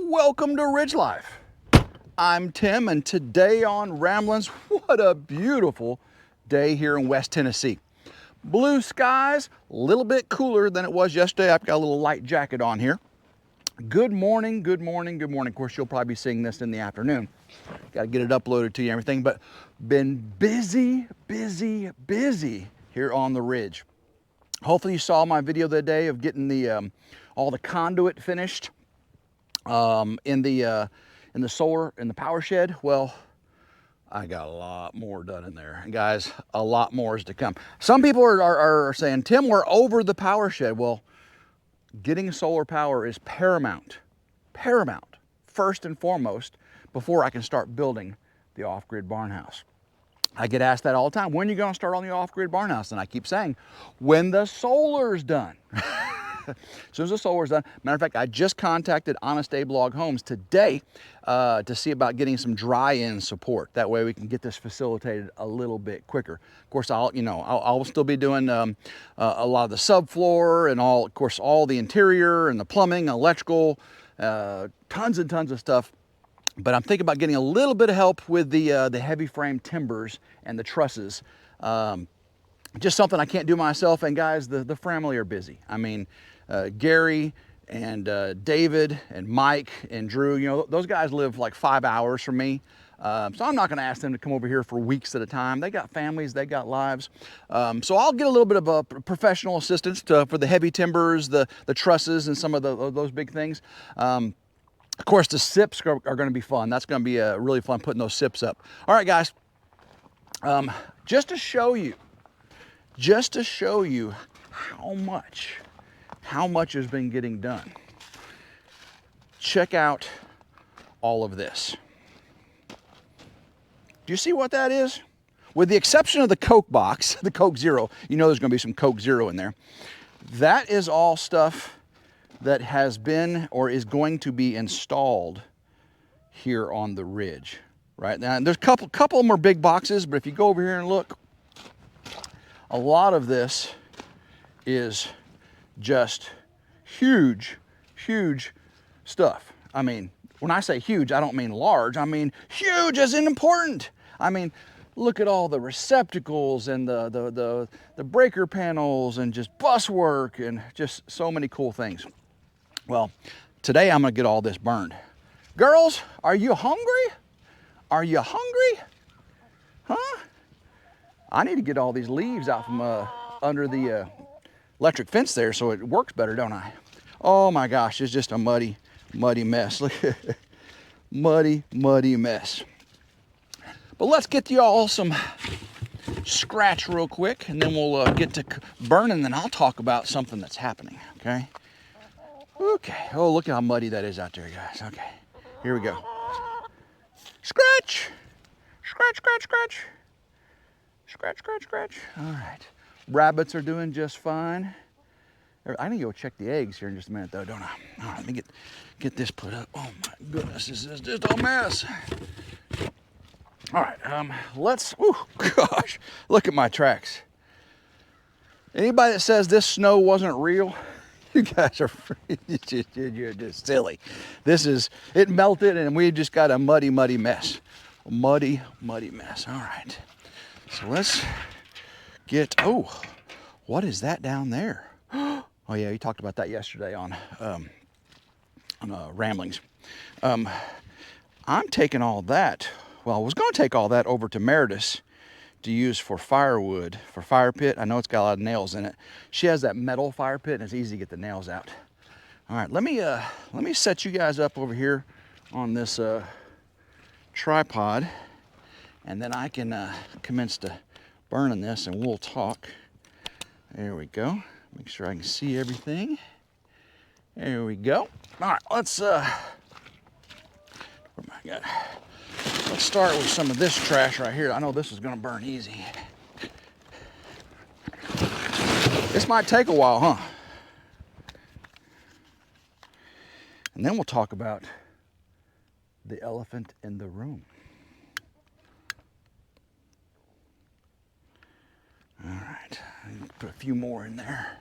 Welcome to Ridge Life. I'm Tim, and today on Ramblings, what a beautiful day here in West Tennessee. Blue skies, a little bit cooler than it was yesterday. I've got a little light jacket on here. Good morning, good morning, good morning. Of course, you'll probably be seeing this in the afternoon. Got to get it uploaded to you and everything, but been busy here on the ridge. Hopefully you saw my video the other day of getting the all the conduit finished in the solar, in the power shed. Well, I got a lot more done in there. And guys, a lot more is to come. Some people are saying, Tim, we're over the power shed. Well, getting solar power is paramount, first and foremost, before I can start building the off-grid barn house. I get asked that all the time. When are you going to start on the off-grid barn house? And I keep saying, when the solar's done. As soon as the solar's done. Matter of fact, I just contacted Honest Abe Log Homes today to see about getting some dry-in support. That way we can get this facilitated a little bit quicker. Of course, I'll still be doing a lot of the subfloor and of course, all the interior and the plumbing, electrical, tons and tons of stuff. But I'm thinking about getting a little bit of help with the heavy frame timbers and the trusses. Just something I can't do myself. And guys, the family are busy. I mean, Gary and David and Mike and Drew, you know, those guys live like 5 hours from me. So I'm not going to ask them to come over here for weeks at a time. They got families, they got lives. So I'll get a little bit of a professional assistance for the heavy timbers, the trusses, and some of those big things. Of course, the SIPs are going to be fun. That's going to be really fun putting those SIPs up. All right, guys. Just to show you how much has been getting done. Check out all of this. Do you see what that is? With the exception of the Coke box, the Coke Zero, you know there's going to be some Coke Zero in there. That is all stuff that has been or is going to be installed here on the ridge. Right now, there's a couple of them are big boxes, but if you go over here and look, a lot of this is just huge stuff. I mean, when I say huge, I don't mean large. I mean huge as in important. I mean, look at all the receptacles and the breaker panels and just bus work and just so many cool things. Well, today I'm gonna get all this burned. Girls, are you hungry? Are you hungry? Huh? I need to get all these leaves out from under the electric fence there so it works better, don't I? Oh my gosh, it's just a muddy mess. Look at it. Muddy mess. But let's get you all some scratch real quick, and then we'll get to burning, and then I'll talk about something that's happening, okay? Okay, oh, look how muddy that is out there, guys. Okay, here we go. Scratch. All right, rabbits are doing just fine. I need to go check the eggs here in just a minute though, don't I? All right, let me get this put up. Oh my goodness, this is just a mess. All right, oh gosh, look at my tracks. Anybody that says this snow wasn't real, you guys are you're just silly. It melted and we just got a muddy mess. Muddy mess. All right. So let's get, oh, what is that down there? Oh yeah, you talked about that yesterday on Ramblings. I'm taking all that. Well, I was going to take all that over to Meredith's to use for firewood, for fire pit. I know it's got a lot of nails in it. She has that metal fire pit and it's easy to get the nails out. All right, let me set you guys up over here on this tripod, and then I can commence to burning this and we'll talk. There we go. Make sure I can see everything. There we go. All right, let's start with some of this trash right here. I know this is gonna burn easy. This might take a while, huh? And then we'll talk about the elephant in the room. All right, put a few more in there.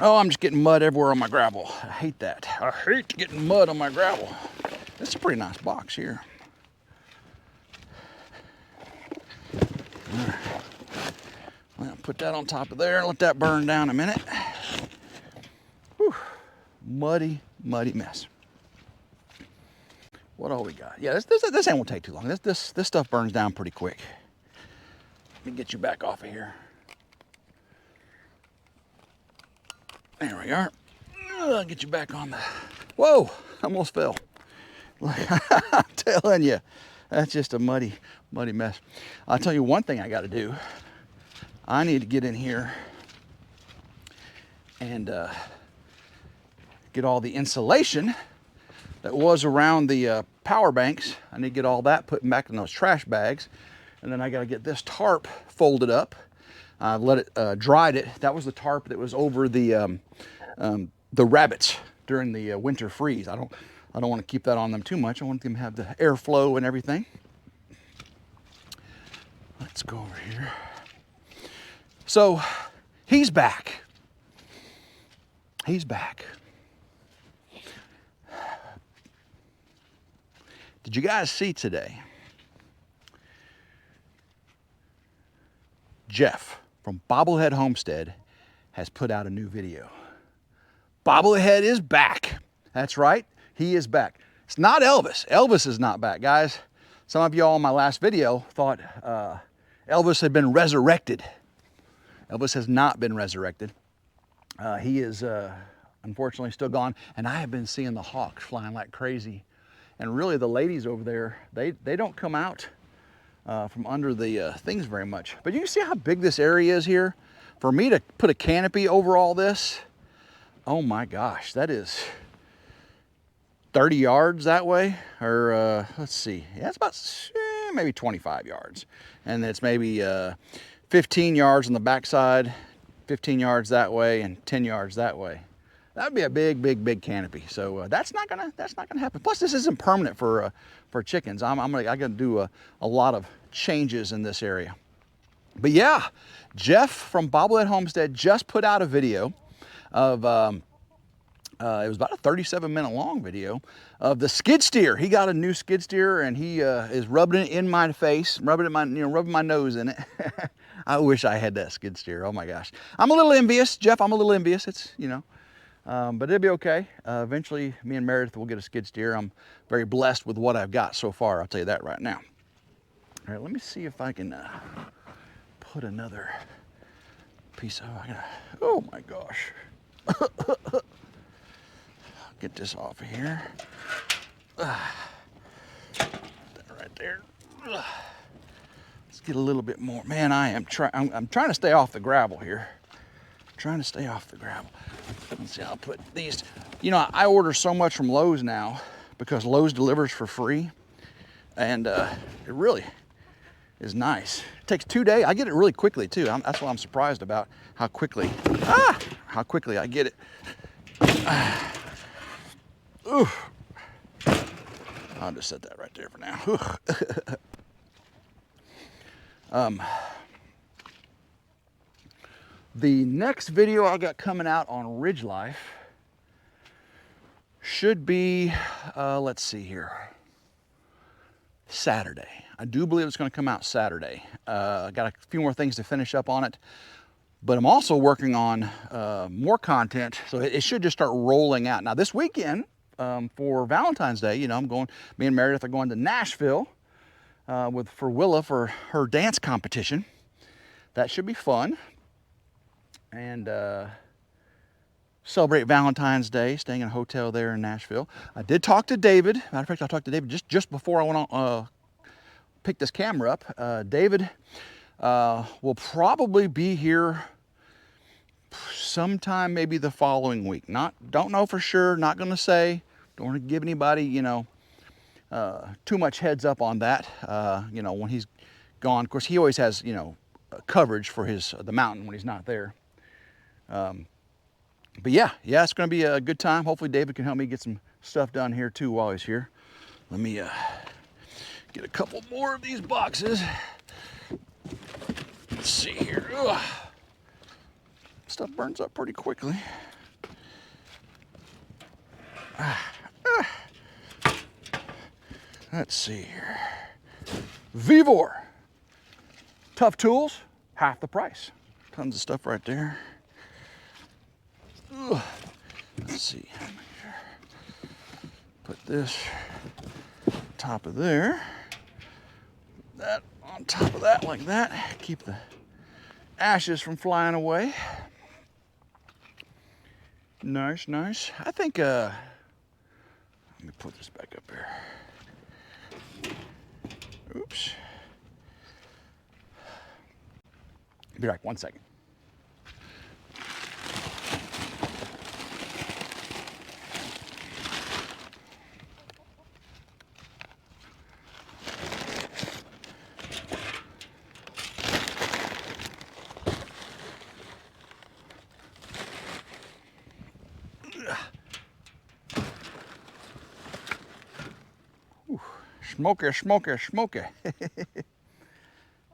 Oh, I'm just getting mud everywhere on my gravel. I hate that. I hate getting mud on my gravel. This is a pretty nice box here. All right. Well, put that on top of there and let that burn down a minute. Whew. Muddy, muddy mess. What all we got? Yeah, this ain't won't take too long. This stuff burns down pretty quick. Let me get you back off of here. There we are. I'll get you back on the. Whoa! Almost fell. I'm telling you, that's just a muddy, muddy mess. I'll tell you one thing I got to do. I need to get in here and get all the insulation that was around the power banks. I need to get all that put back in those trash bags. And then I got to get this tarp folded up. Let it dried it. That was the tarp that was over the rabbits during the winter freeze. I don't want to keep that on them too much. I want them to have the airflow and everything. Let's go over here. So he's back. He's back. Did you guys see today? Jeff from Bobblehead Homestead has put out a new video. Bobblehead is back. That's right, he is back. It's not Elvis. Elvis is not back, guys. Some of y'all in my last video thought Elvis had been resurrected. Elvis has not been resurrected. He is unfortunately still gone, and I have been seeing the hawks flying like crazy. And really the ladies over there, they don't come out from under the things very much. But you can see how big this area is here. For me to put a canopy over all this, oh my gosh, that is 30 yards that way. Or let's see, yeah, it's about maybe 25 yards. And it's maybe 15 yards on the backside, 15 yards that way, and 10 yards that way. That would be a big, big, big canopy. So that's not gonna happen. Plus, this isn't permanent for chickens. I gotta do a lot of changes in this area. But yeah, Jeff from Bobblehead Homestead just put out a video of it was about a 37-minute long video of the skid steer. He got a new skid steer and he is rubbing it in my face, rubbing my nose in it. I wish I had that skid steer. Oh my gosh, I'm a little envious, Jeff. I'm a little envious. It's but it'll be okay. Eventually, me and Meredith will get a skid steer. I'm very blessed with what I've got so far. I'll tell you that right now. All right, let me see if I can put another piece of. Oh my gosh! Get this off of here. That right there. Let's get a little bit more. Man, I'm trying to stay off the gravel here. Trying to stay off the gravel. Let's see, I'll put these. I order so much from Lowe's now because Lowe's delivers for free. And it really is nice. It takes 2 days. I get it really quickly too. That's what I'm surprised about, how quickly I get it. Ooh. I'll just set that right there for now. The next video I got coming out on RidgeLife should be, let's see here, Saturday. I do believe it's going to come out Saturday. I got a few more things to finish up on it, but I'm also working on more content, so it should just start rolling out. Now this weekend, for Valentine's Day, me and Meredith are going to Nashville for Willa for her dance competition. That should be fun. And celebrate Valentine's Day, staying in a hotel there in Nashville. I did talk to David. Matter of fact, I talked to David just before I went on pick this camera up. David will probably be here sometime, maybe the following week. Don't know for sure. Not going to say. Don't want to give anybody, too much heads up on that. When he's gone. Of course, he always has, coverage for the mountain when he's not there. But yeah, it's going to be a good time. Hopefully David can help me get some stuff done here too while he's here. Let me get a couple more of these boxes. Let's see here. Ugh. Stuff burns up pretty quickly. Let's see here. Vevor. Tough tools, half the price. Tons of stuff right there. Ugh. Let's see. Put this on top of there. That on top of that like that. Keep the ashes from flying away. Nice, nice. I think, let me put this back up here. Oops. Be back 1 second. Smoky, smoky, smoky.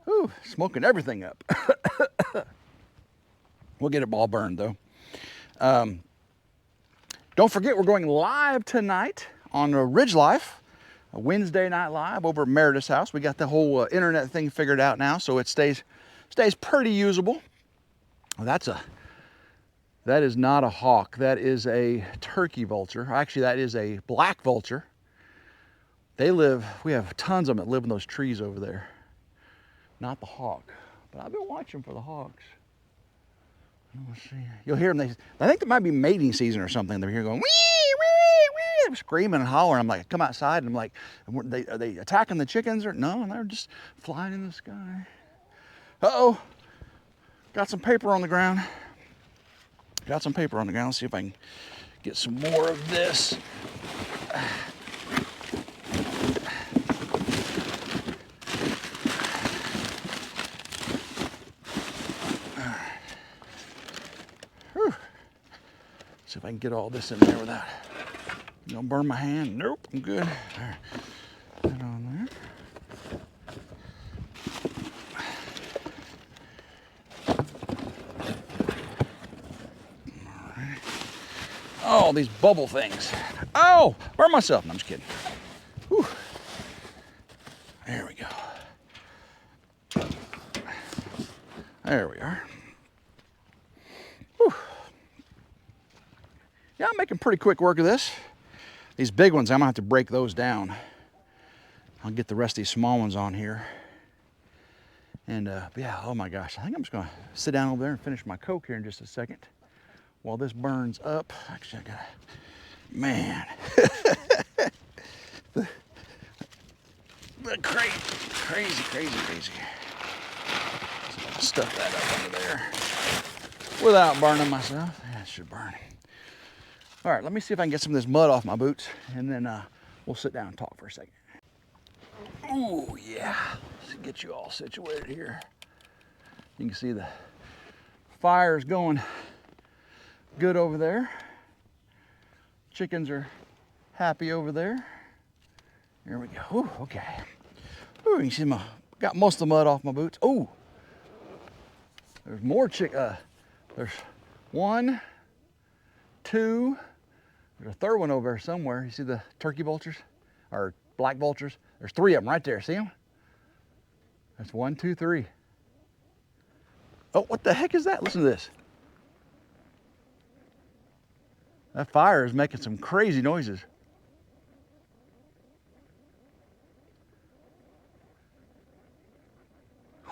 Ooh, smoking everything up. We'll get it all burned though. Don't forget, we're going live tonight on RidgeLife, a Wednesday night live over at Meredith's house. We got the whole internet thing figured out now, so it stays pretty usable. That is not a hawk. That is a turkey vulture. Actually, that is a black vulture. We have tons of them that live in those trees over there. Not the hawk, but I've been watching for the hawks. Let's see. You'll hear them. I think it might be mating season or something. They're here going, wee, wee, wee. They're screaming and hollering. I'm like, come outside. And I'm like, are they attacking the chickens? Or no, they're just flying in the sky. Uh-oh. Got some paper on the ground. Let's see if I can get some more of this. See if I can get all this in there without, burn my hand. Nope, I'm good. There. Put it on there. All right. Oh, these bubble things. Oh, burn myself. No, I'm just kidding. Whew. There we go. There we are. Whew. Yeah, I'm making pretty quick work of this. These big ones, I'm gonna have to break those down. I'll get the rest of these small ones on here. And yeah, oh my gosh, I think I'm just gonna sit down over there and finish my Coke here in just a second while this burns up. Actually, I gotta, man. the crazy. So I'll stuff that up under there without burning myself. Yeah, it should burn. All right, let me see if I can get some of this mud off my boots, and then we'll sit down and talk for a second. Oh yeah, let's get you all situated here. You can see the fire's going good over there. Chickens are happy over there. Here we go. Ooh, okay. Ooh, you can see got most of the mud off my boots. Oh, there's more there's 1, 2. There's a third one over there somewhere. You see the turkey vultures or black vultures? There's 3 of them right there. See them? That's 1, 2, 3. Oh, what the heck is that? Listen to this. That fire is making some crazy noises.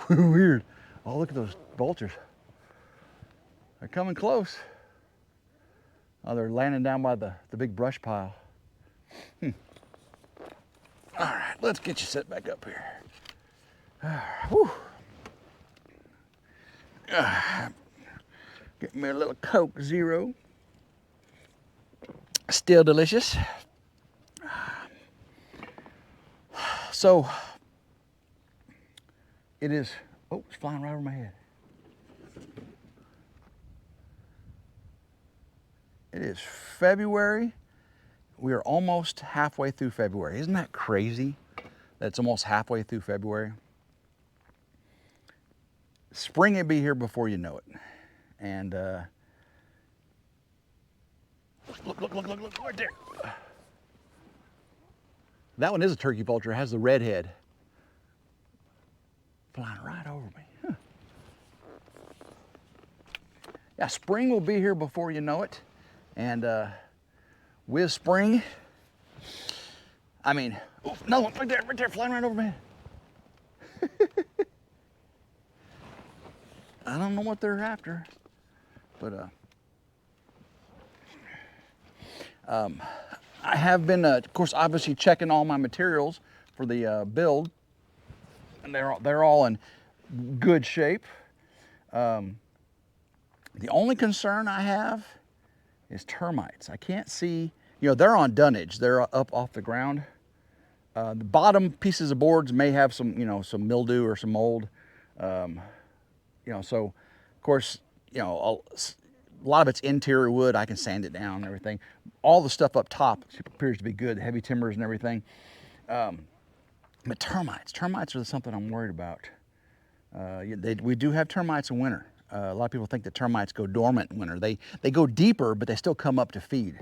Weird. Oh, look at those vultures. They're coming close. Oh, they're landing down by the big brush pile. All right, let's get you set back up here. Whew. Get me a little Coke Zero. Still delicious. So, it is, oh, it's flying right over my head. It is February. We are almost halfway through February. Isn't that crazy? That it's almost halfway through February. Spring will be here before you know it. And look, right there. That one is a turkey vulture. It has the red head. Flying right over me. Huh. Yeah, spring will be here before you know it. And with spring, I mean, oh, another one right there, flying right over me. I don't know what they're after, but I have been, of course, obviously checking all my materials for the build, and they're all in good shape. The only concern I have is termites. I can't see, you know, they're on dunnage. They're up off the ground. The bottom pieces of boards may have some, you know, some mildew or some mold. You know, so of course, you know, a lot of it's interior wood. I can sand it down and everything. All the stuff up top appears to be good, the heavy timbers and everything. But termites are something I'm worried about. We do have termites in winter. A lot of people think that termites go dormant in winter. They go deeper, but they still come up to feed.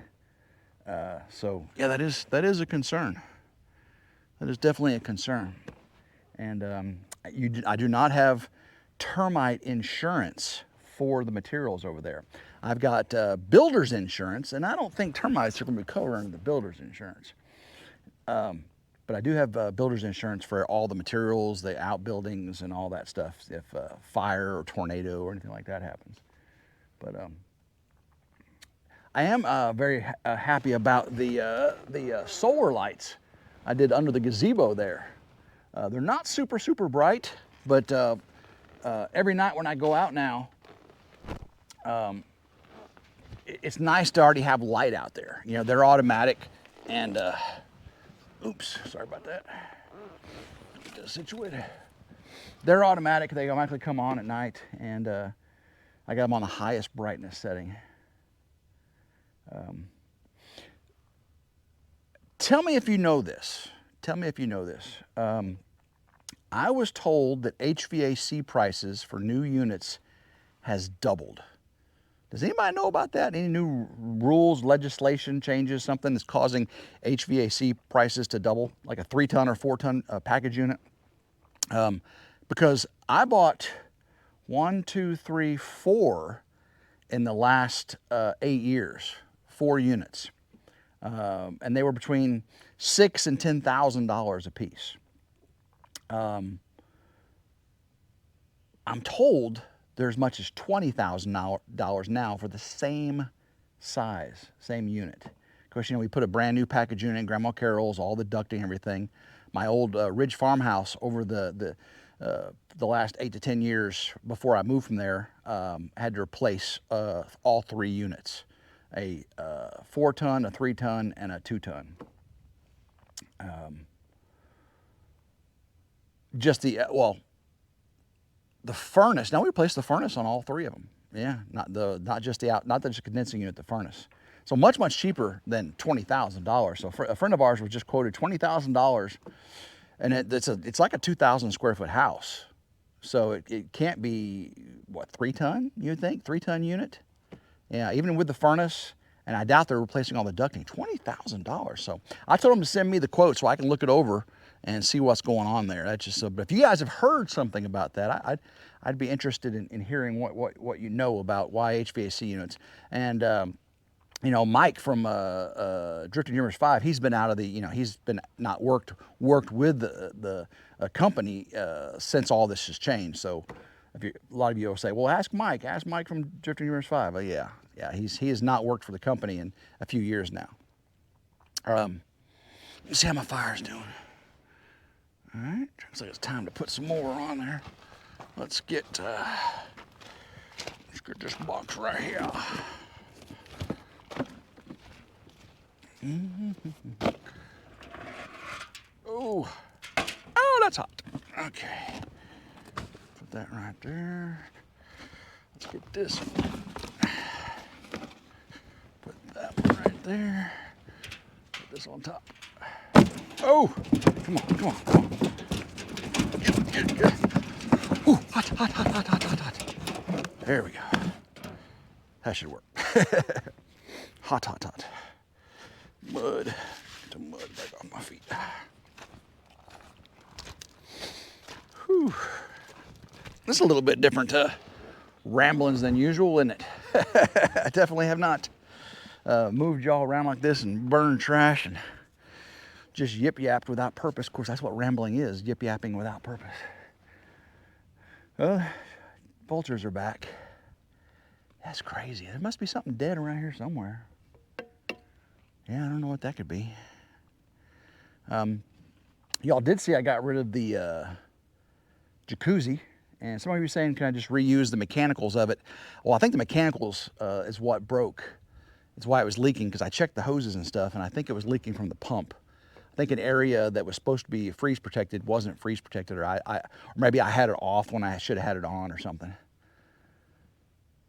So yeah, that is a concern. That is definitely a concern. And I do not have termite insurance for the materials over there. I've got builder's insurance, and I don't think termites are going to be covered under the builder's insurance. But I do have builder's insurance for all the materials, the outbuildings, and all that stuff if fire or tornado or anything like that happens. But I am very happy about the solar lights I did under the gazebo there. They're not super bright, but every night when I go out now, it's nice to already have light out there. You know, they're automatic, and oops, sorry about that. Get this situated. They're automatic. They automatically come on at night, and I got them on the highest brightness setting. Tell me if you know this. Tell me if you know this. I was told that HVAC prices for new units has doubled. Does anybody know about that? Any new rules, legislation changes, something that's causing HVAC prices to double, like a 3-ton or 4-ton package unit? Because I bought 1, 2, 3, 4 in the last 8 years, 4 units. And they were between $6,000 and $10,000 a piece. I'm told there's as much as $20,000 now for the same size, same unit. Of course, you know, we put a brand new package unit in Grandma Carol's, all the ducting, everything. My old Ridge farmhouse over the last 8 to 10 years before I moved from there, had to replace all 3 units. A 4-ton, a 3-ton, and a 2-ton. Just the furnace. Now we replaced the furnace on all 3 of them. Yeah, not just the condensing unit, the furnace. So much cheaper than $20,000. So a friend of ours was just quoted $20,000, and it's like a 2,000 square foot house. So it can't be what, 3-ton? You'd think 3-ton unit. Yeah, even with the furnace, and I doubt they're replacing all the ducting. $20,000. So I told them to send me the quote so I can look it over and see what's going on there. That's just so. But if you guys have heard something about that, I'd be interested in hearing what you know about why HVAC units. And you know, Mike from Drifting Humors 5, he's been out of the, you know, he's been not worked with the company since all this has changed. So a lot of you will say, well, ask Mike from Drifting Humors 5. Well, yeah, he has not worked for the company in a few years now. Let's see how my fire's doing. All right, looks like it's time to put some more on there. Let's get this box right here. Oh, that's hot. Okay, put that right there. Let's get this one. Put that one right there. Put this on top. Oh, come on. Get. Ooh, hot. There we go. That should work. Hot, hot, hot. Mud. Get the mud back off my feet. Whew. This is a little bit different ramblings than usual, isn't it? I definitely have not moved y'all around like this and burned trash and just yip-yapped without purpose. Of course, that's what rambling is, yip-yapping without purpose. Vultures are back. That's crazy. There must be something dead around here somewhere. Yeah, I don't know what that could be. Y'all did see I got rid of the jacuzzi, and some of you were saying, can I just reuse the mechanicals of it? Well, I think the mechanicals is what broke. It's why it was leaking, because I checked the hoses and stuff, and I think it was leaking from the pump. I think an area that was supposed to be freeze protected wasn't freeze protected, or or maybe I had it off when I should have had it on or something.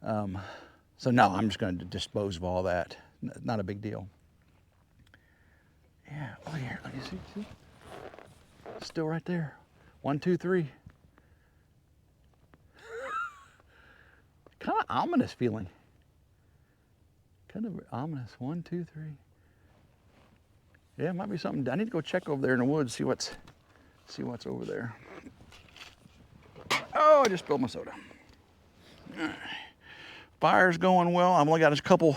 So no, I'm just going to dispose of all that. Not a big deal. Yeah, look here. Let me see. Still right there. 1, 2, 3. Kind of ominous feeling. Kind of ominous. 1, 2, 3. Yeah, it might be something. I need to go check over there in the woods, see what's over there. Oh, I just spilled my soda. All right. Fire's going well. I've only got just a couple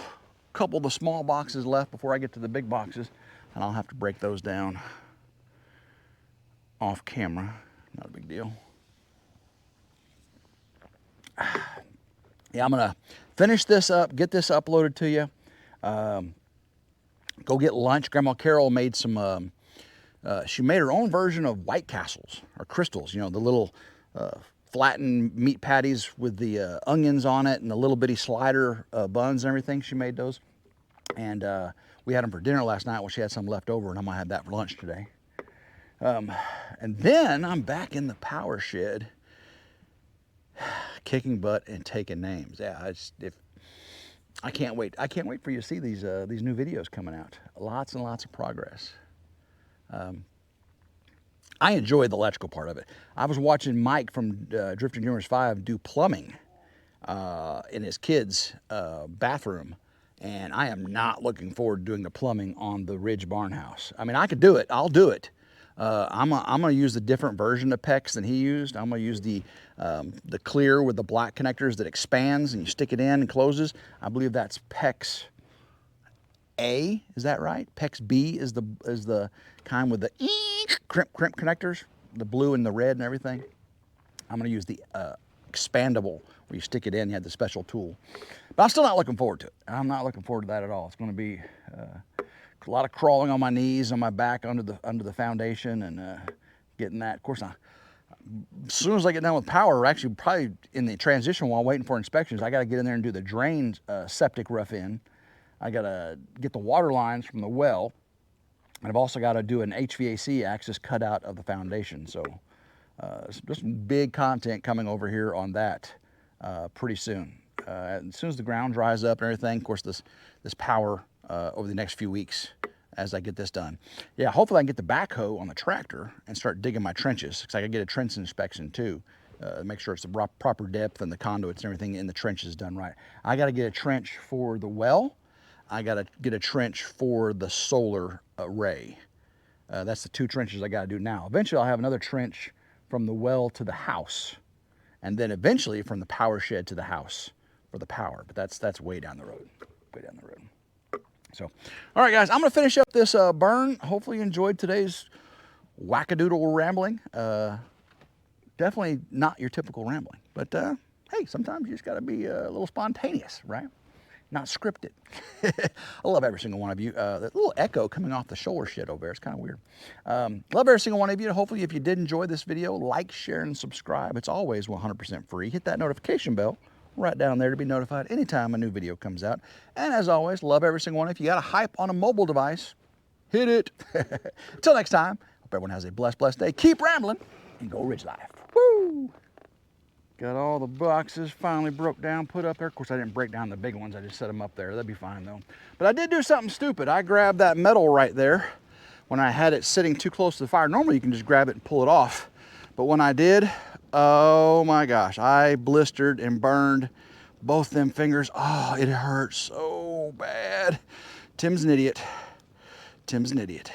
of the small boxes left before I get to the big boxes, and I'll have to break those down off camera. Not a big deal. Yeah, I'm gonna finish this up, get this uploaded to you. Go get lunch. Grandma Carol made some, she made her own version of White Castles, or crystals, you know, the little flattened meat patties with the onions on it and the little bitty slider buns and everything. She made those. And we had them for dinner last night. Well, she had some left over, and I'm gonna have that for lunch today. And then I'm back in the power shed, kicking butt and taking names. Yeah, I can't wait. I can't wait for you to see these new videos coming out. Lots and lots of progress. I enjoy the electrical part of it. I was watching Mike from Drifting Juniors 5 do plumbing in his kids' bathroom, and I am not looking forward to doing the plumbing on the Ridge barn house. I mean, I could do it. I'll do it. I'm gonna use a different version of PEX than he used. I'm gonna use the clear with the black connectors that expands and you stick it in and closes. I believe that's PEX A. Is that right? PEX B is the kind with the crimp connectors, the blue and the red and everything. I'm gonna use the expandable where you stick it in. You have the special tool, but I'm still not looking forward to it. I'm not looking forward to that at all. It's gonna be a lot of crawling on my knees, on my back, under the foundation, and getting that. Of course, as soon as I get done with power, or actually probably in the transition while waiting for inspections, I got to get in there and do the drain septic rough in. I got to get the water lines from the well, and I've also got to do an HVAC axis cutout of the foundation. So there's some big content coming over here on that pretty soon. As soon as the ground dries up and everything, of course, this power over the next few weeks as I get this done. Yeah, hopefully I can get the backhoe on the tractor and start digging my trenches, because I can get a trench inspection too, make sure it's the proper depth and the conduits and everything in the trenches done right. I got to get a trench for the well. I got to get a trench for the solar array. That's the 2 trenches I got to do now. Eventually I'll have another trench from the well to the house, and then eventually from the power shed to the house for the power. But that's way down the road, way down the road. So, all right, guys, I'm going to finish up this burn. Hopefully you enjoyed today's wackadoodle rambling. Definitely not your typical rambling, but hey, sometimes you just got to be a little spontaneous, right? Not scripted. I love every single one of you. That little echo coming off the shoulder shed over there, it's kind of weird. Love every single one of you. Hopefully, if you did enjoy this video, like, share, and subscribe. It's always 100% free. Hit that notification bell right down there to be notified anytime a new video comes out. And as always, love every single one. If you got a hype on a mobile device, hit it. Until next time, hope everyone has a blessed day. Keep rambling and go Ridge Life. Woo! Got all the boxes finally broke down, put up there. Of course, I didn't break down the big ones. I just set them up there. That'd be fine, though. But I did do something stupid. I grabbed that metal right there when I had it sitting too close to the fire. Normally, you can just grab it and pull it off. But when I did, oh my gosh, I blistered and burned both them fingers. Oh, it hurts so bad. Tim's an idiot. Tim's an idiot.